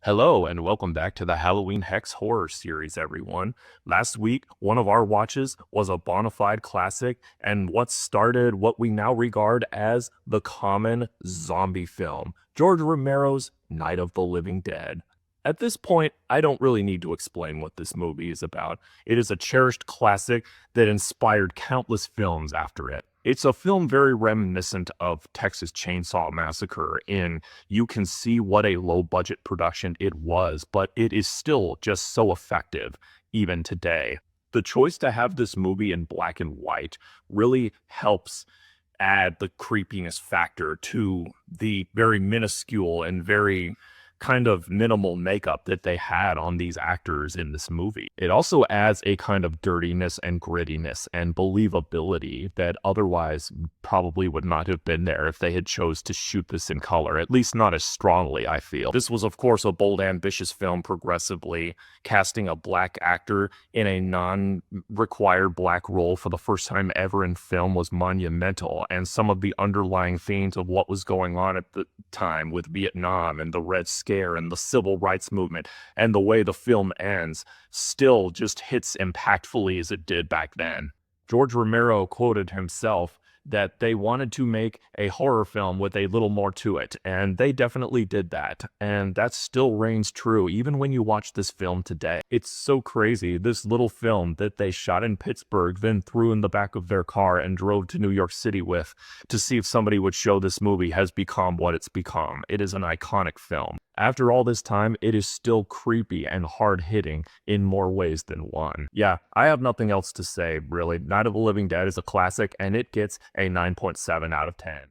Hello, and welcome back to the Halloween Hex Horror Series, everyone. Last week, one of our watches was a bona fide classic and what started what we now regard as the common zombie film, George Romero's Night of the Living Dead. At this point, I don't really need to explain what this movie is about. It is a cherished classic that inspired countless films after it. It's a film very reminiscent of Texas Chainsaw Massacre in you can see what a low budget production it was, but it is still just so effective even today. The choice to have this movie in black and white really helps add the creepiness factor to the very minuscule and very kind of minimal makeup that they had on these actors in this movie. It also adds a kind of dirtiness and grittiness and believability that otherwise probably would not have been there if they had chose to shoot this in color, at least not as strongly, I feel. This was, of course, a bold, ambitious film progressively casting a black actor in a non-required black role for the first time ever in film was monumental, and some of the underlying themes of what was going on at the time with Vietnam and the Red Scare and the civil rights movement and the way the film ends still just hits impactfully as it did back then. George Romero quoted himself that they wanted to make a horror film with a little more to it, and they definitely did that. And that still reigns true even when you watch this film today. It's so crazy. This little film that they shot in Pittsburgh, then threw in the back of their car and drove to New York City with to see if somebody would show this movie has become what it's become. It is an iconic film. After all this time, it is still creepy and hard-hitting in more ways than one. Yeah, I have nothing else to say, really. Night of the Living Dead is a classic, and it gets a 9.7 out of 10.